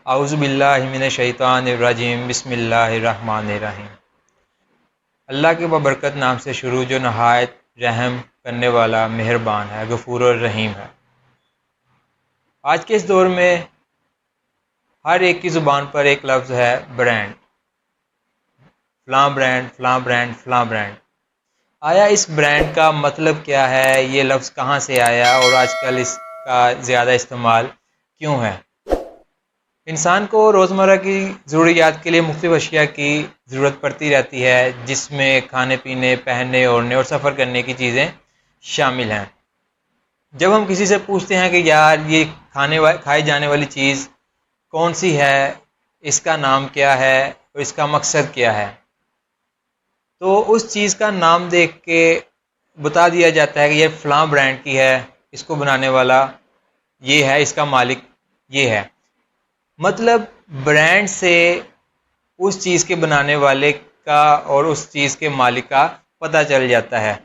اعوذ باللہ من الشیطان الرجیم بسم اللہ الرحمن الرحیم۔ اللہ کے بابرکت نام سے شروع جو نہایت رحم کرنے والا مہربان ہے، غفور الرحیم ہے۔ آج کے اس دور میں ہر ایک کی زبان پر ایک لفظ ہے برانڈ، فلاں برانڈ، فلاں برانڈ، فلاں برانڈ۔ آیا اس برانڈ کا مطلب کیا ہے؟ یہ لفظ کہاں سے آیا اور آج کل اس کا زیادہ استعمال کیوں ہے؟ انسان کو روزمرہ کی ضروریات کے لیے مختلف اشیاء کی ضرورت پڑتی رہتی ہے، جس میں کھانے پینے، پہننے اوڑھنے اور سفر کرنے کی چیزیں شامل ہیں۔ جب ہم کسی سے پوچھتے ہیں کہ یار یہ کھائی جانے والی چیز کون سی ہے، اس کا نام کیا ہے اور اس کا مقصد کیا ہے، تو اس چیز کا نام دیکھ کے بتا دیا جاتا ہے کہ یہ فلاں برانڈ کی ہے، اس کو بنانے والا یہ ہے، اس کا مالک یہ ہے۔ مطلب برانڈ سے اس چیز کے بنانے والے کا اور اس چیز کے مالک کا پتہ چل جاتا ہے۔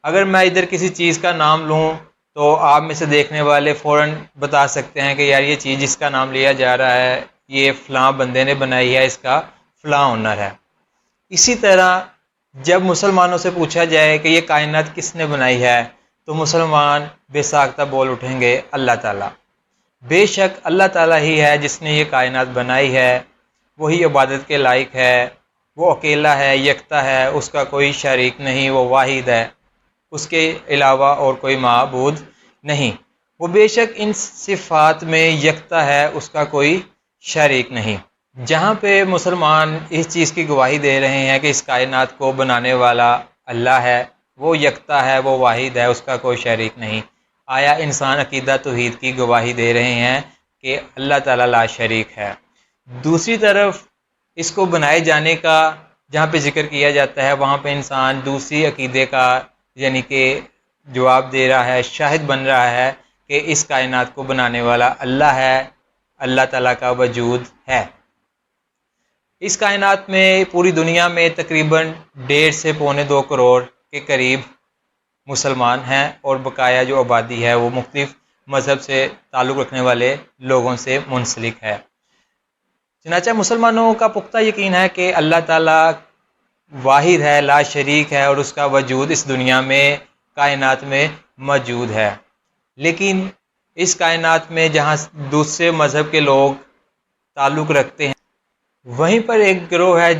اگر میں ادھر کسی چیز کا نام لوں تو آپ میں سے دیکھنے والے فوراً بتا سکتے ہیں کہ یار یہ چیز جس کا نام لیا جا رہا ہے یہ فلاں بندے نے بنائی ہے، اس کا فلاں ہنر ہے۔ اسی طرح جب مسلمانوں سے پوچھا جائے کہ یہ کائنات کس نے بنائی ہے تو مسلمان بے ساختہ بول اٹھیں گے اللہ تعالیٰ۔ بے شک اللہ تعالیٰ ہی ہے جس نے یہ کائنات بنائی ہے، وہی عبادت کے لائق ہے، وہ اکیلا ہے، یکتا ہے، اس کا کوئی شریک نہیں، وہ واحد ہے، اس کے علاوہ اور کوئی معبود نہیں، وہ بے شک ان صفات میں یکتا ہے، اس کا کوئی شریک نہیں۔ جہاں پہ مسلمان اس چیز کی گواہی دے رہے ہیں کہ اس کائنات کو بنانے والا اللہ ہے، وہ یکتا ہے، وہ واحد ہے، اس کا کوئی شریک نہیں، آیا انسان عقیدہ توحید کی گواہی دے رہے ہیں کہ اللہ تعالیٰ لا شریک ہے۔ دوسری طرف اس کو بنائے جانے کا جہاں پہ ذکر کیا جاتا ہے وہاں پہ انسان دوسری عقیدے کا یعنی کہ جواب دے رہا ہے، شاہد بن رہا ہے کہ اس کائنات کو بنانے والا اللہ ہے، اللہ تعالیٰ کا وجود ہے۔ اس کائنات میں پوری دنیا میں تقریباً 1.5 سے 1.25 کروڑ کے قریب مسلمان ہیں اور بقایا جو آبادی ہے وہ مختلف مذہب سے تعلق رکھنے والے لوگوں سے منسلک ہے۔ چنانچہ مسلمانوں کا پختہ یقین ہے کہ اللہ تعالیٰ واحد ہے، لا شریک ہے اور اس کا وجود اس دنیا میں کائنات میں موجود ہے۔ لیکن اس کائنات میں جہاں دوسرے مذہب کے لوگ تعلق رکھتے ہیں وہیں پر ایک گروہ ہے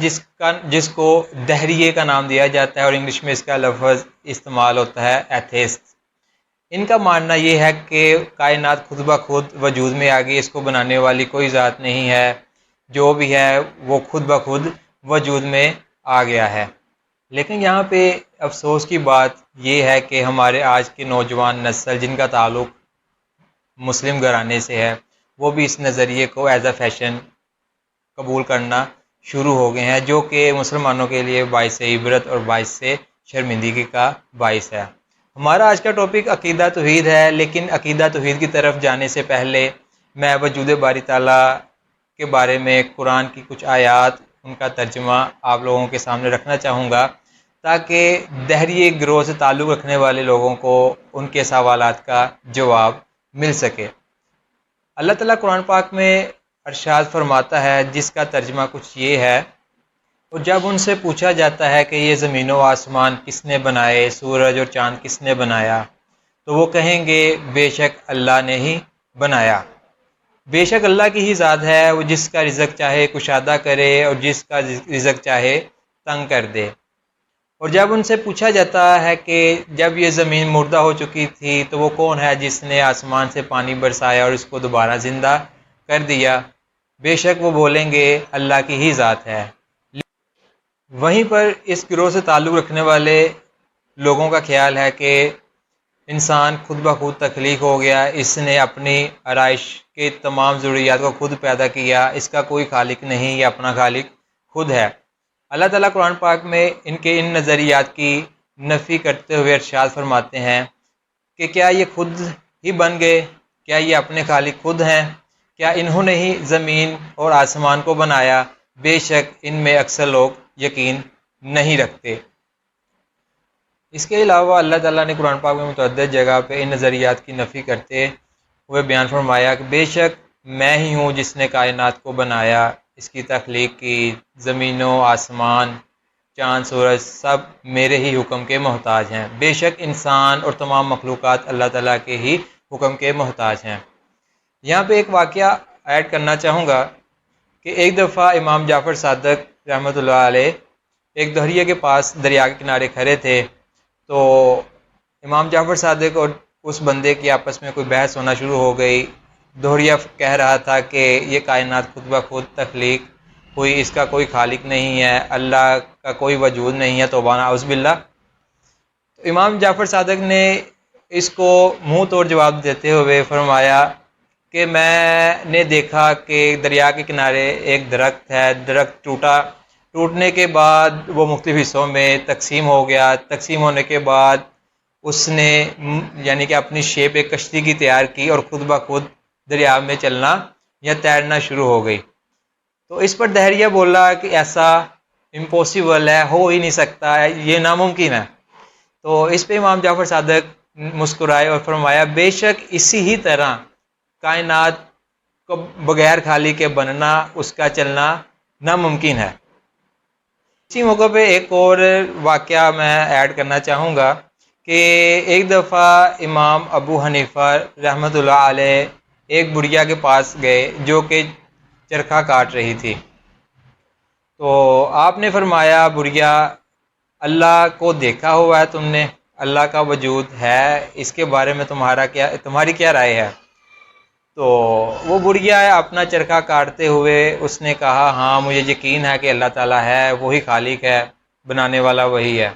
جس کو دہریے کا نام دیا جاتا ہے اور انگلش میں اس کا لفظ استعمال ہوتا ہے ایتھیسٹ۔ ان کا ماننا یہ ہے کہ کائنات خود بخود وجود میں آ گئی، اس کو بنانے والی کوئی ذات نہیں ہے، جو بھی ہے وہ خود بخود وجود میں آ گیا ہے۔ لیکن یہاں پہ افسوس کی بات یہ ہے کہ ہمارے آج کی نوجوان نسل جن کا تعلق مسلم گھرانے سے ہے وہ بھی اس نظریے کو ایز اے فیشن قبول کرنا شروع ہو گئے ہیں، جو کہ مسلمانوں کے لیے باعث عبرت اور باعث شرمندگی کا باعث ہے۔ ہمارا آج کا ٹاپک عقیدہ توحید ہے، لیکن عقیدہ توحید کی طرف جانے سے پہلے میں وجود باری تعالیٰ کے بارے میں قرآن کی کچھ آیات ان کا ترجمہ آپ لوگوں کے سامنے رکھنا چاہوں گا تاکہ دہریے گروہ سے تعلق رکھنے والے لوگوں کو ان کے سوالات کا جواب مل سکے۔ اللہ تعالیٰ قرآن پاک میں ارشاد فرماتا ہے جس کا ترجمہ کچھ یہ ہے، اور جب ان سے پوچھا جاتا ہے کہ یہ زمین و آسمان کس نے بنائے، سورج اور چاند کس نے بنایا، تو وہ کہیں گے بے شک اللہ نے ہی بنایا۔ بے شک اللہ کی ہی ذات ہے، وہ جس کا رزق چاہے کشادہ کرے اور جس کا رزق چاہے تنگ کر دے۔ اور جب ان سے پوچھا جاتا ہے کہ جب یہ زمین مردہ ہو چکی تھی تو وہ کون ہے جس نے آسمان سے پانی برسایا اور اس کو دوبارہ زندہ کر دیا، بے شک وہ بولیں گے اللہ کی ہی ذات ہے۔ وہیں پر اس گروہ سے تعلق رکھنے والے لوگوں کا خیال ہے کہ انسان خود بخود تخلیق ہو گیا، اس نے اپنی آرائش کے تمام ضروریات کو خود پیدا کیا، اس کا کوئی خالق نہیں، یہ اپنا خالق خود ہے۔ اللہ تعالیٰ قرآن پاک میں ان نظریات کی نفی کرتے ہوئے ارشاد فرماتے ہیں کہ کیا یہ خود ہی بن گئے، کیا یہ اپنے خالق خود ہیں، کیا انہوں نے ہی زمین اور آسمان کو بنایا؟ بے شک ان میں اکثر لوگ یقین نہیں رکھتے۔ اس کے علاوہ اللہ تعالیٰ نے قرآن پاک میں متعدد جگہ پہ ان نظریات کی نفی کرتے ہوئے بیان فرمایا کہ بے شک میں ہی ہوں جس نے کائنات کو بنایا، اس کی تخلیق کی، زمین و آسمان، چاند سورج سب میرے ہی حکم کے محتاج ہیں۔ بے شک انسان اور تمام مخلوقات اللہ تعالیٰ کے ہی حکم کے محتاج ہیں۔ یہاں پہ ایک واقعہ ایڈ کرنا چاہوں گا کہ ایک دفعہ امام جعفر صادق رحمۃ اللہ علیہ ایک دہریے کے پاس دریا کے کنارے کھڑے تھے، تو امام جعفر صادق اور اس بندے کی آپس میں کوئی بحث ہونا شروع ہو گئی۔ دہریہ کہہ رہا تھا کہ یہ کائنات خود بخود تخلیق ہوئی، اس کا کوئی خالق نہیں ہے، اللہ کا کوئی وجود نہیں ہے، توبہ نعوذ باللہ۔ تو امام جعفر صادق نے اس کو منہ توڑ جواب دیتے ہوئے فرمایا کہ میں نے دیکھا کہ دریا کے کنارے ایک درخت ہے، درخت ٹوٹنے کے بعد وہ مختلف حصوں میں تقسیم ہو گیا، تقسیم ہونے کے بعد اس نے یعنی کہ اپنی شیپ ایک کشتی کی تیار کی اور خود بخود دریا میں چلنا یا تیرنا شروع ہو گئی۔ تو اس پر دہریہ بولا کہ ایسا امپاسبل ہے، ہو ہی نہیں سکتا ہے، یہ ناممکن ہے۔ تو اس پہ امام جعفر صادق مسکرائے اور فرمایا بے شک اسی ہی طرح کائنات کو بغیر خالق کے بننا، اس کا چلنا ناممکن ہے۔ اسی موقع پہ ایک اور واقعہ میں ایڈ کرنا چاہوں گا کہ ایک دفعہ امام ابو حنیفہ رحمۃ اللہ علیہ ایک بڑھیا کے پاس گئے جو کہ چرخہ کاٹ رہی تھی۔ تو آپ نے فرمایا بڑھیا، اللہ کو دیکھا ہوا ہے تم نے؟ اللہ کا وجود ہے، اس کے بارے میں تمہاری کیا رائے ہے؟ تو وہ بڑھیا ہے اپنا چرخہ کاٹتے ہوئے اس نے کہا ہاں مجھے یقین ہے کہ اللہ تعالیٰ ہے، وہی خالق ہے، بنانے والا وہی ہے۔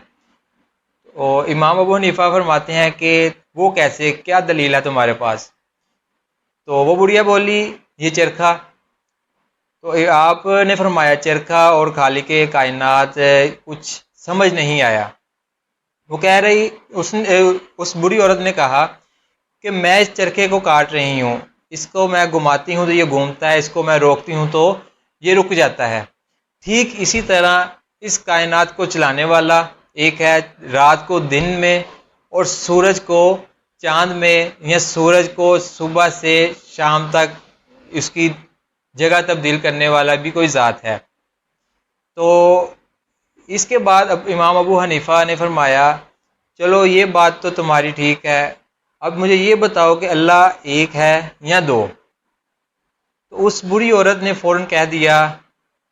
اور امام ابو حنیفہ فرماتے ہیں کہ وہ کیسے، کیا دلیل ہے تمہارے پاس؟ تو وہ بڑھیا بولی یہ چرخہ۔ تو آپ نے فرمایا چرخہ اور خالق کائنات کچھ سمجھ نہیں آیا۔ وہ کہہ رہی اس بری عورت نے کہا کہ میں اس چرخے کو کاٹ رہی ہوں، اس کو میں گھماتی ہوں تو یہ گھومتا ہے، اس کو میں روکتی ہوں تو یہ رک جاتا ہے۔ ٹھیک اسی طرح اس کائنات کو چلانے والا ایک ہے، رات کو دن میں اور سورج کو چاند میں، یا سورج کو صبح سے شام تک اس کی جگہ تبدیل کرنے والا بھی کوئی ذات ہے۔ تو اس کے بعد اب امام ابو حنیفہ نے فرمایا چلو یہ بات تو تمہاری ٹھیک ہے، اب مجھے یہ بتاؤ کہ اللہ ایک ہے یا دو؟ تو اس بری عورت نے فوراً کہہ دیا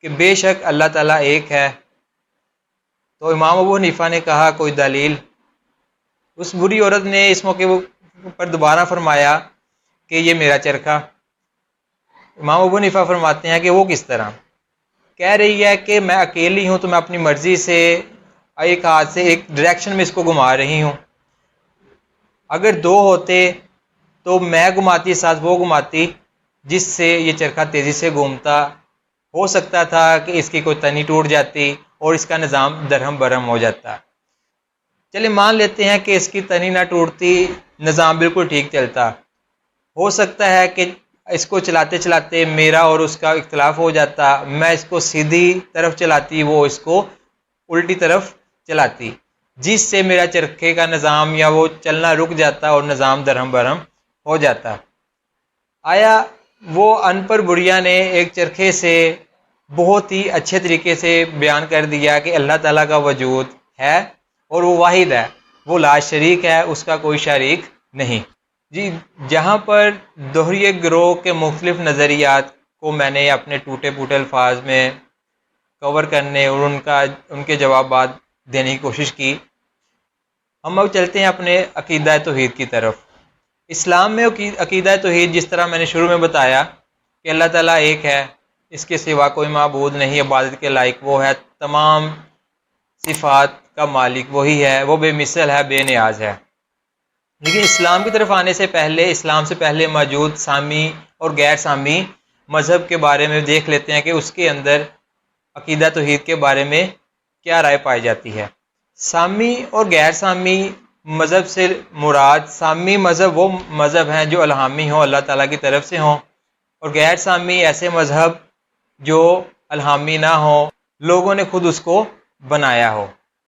کہ بے شک اللہ تعالیٰ ایک ہے۔ تو امام ابو حنیفہ نے کہا کوئی دلیل؟ اس بری عورت نے اس موقع پر دوبارہ فرمایا کہ یہ میرا چرخہ۔ امام ابو حنیفہ فرماتے ہیں کہ وہ کس طرح؟ کہہ رہی ہے کہ میں اکیلی ہوں تو میں اپنی مرضی سے ایک ہاتھ سے ایک ڈائریکشن میں اس کو گھما رہی ہوں، اگر دو ہوتے تو میں گھماتی ساتھ وہ گھماتی، جس سے یہ چرخہ تیزی سے گھومتا، ہو سکتا تھا کہ اس کی کوئی تنی ٹوٹ جاتی اور اس کا نظام درہم برہم ہو جاتا۔ چلے مان لیتے ہیں کہ اس کی تنی نہ ٹوٹتی، نظام بالکل ٹھیک چلتا۔ ہو سکتا ہے کہ اس کو چلاتے چلاتے میرا اور اس کا اختلاف ہو جاتا، میں اس کو سیدھی طرف چلاتی، وہ اس کو الٹی طرف چلاتی، جس سے میرا چرخے کا نظام یا وہ چلنا رک جاتا اور نظام درہم برہم ہو جاتا۔ آیا وہ ان پڑھ بڑھیا نے ایک چرخے سے بہت ہی اچھے طریقے سے بیان کر دیا کہ اللہ تعالیٰ کا وجود ہے اور وہ واحد ہے، وہ لا شریک ہے، اس کا کوئی شریک نہیں۔ جی جہاں پر دوہریے گروہ کے مختلف نظریات کو میں نے اپنے ٹوٹے پھوٹے الفاظ میں کور کرنے اور ان کے جوابات دینے کی کوشش کی، ہم اب چلتے ہیں اپنے عقیدہ توحید کی طرف۔ اسلام میں عقیدہ توحید جس طرح میں نے شروع میں بتایا کہ اللہ تعالیٰ ایک ہے، اس کے سوا کوئی معبود نہیں، عبادت کے لائق وہ ہے، تمام صفات کا مالک وہی ہے، وہ بے مثل ہے، بے نیاز ہے۔ لیکن اسلام کی طرف آنے سے پہلے، اسلام سے پہلے موجود سامی اور غیر سامی مذہب کے بارے میں دیکھ لیتے ہیں کہ اس کے اندر عقیدہ توحید کے بارے میں کیا رائے پائی جاتی ہے۔ سامی اور غیر سامی مذہب سے مراد، سامی مذہب وہ مذہب ہیں جو الہامی ہوں، اللہ تعالیٰ کی طرف سے ہوں، اور غیر سامی ایسے مذہب جو الہامی نہ ہوں، لوگوں نے خود اس کو بنایا ہو۔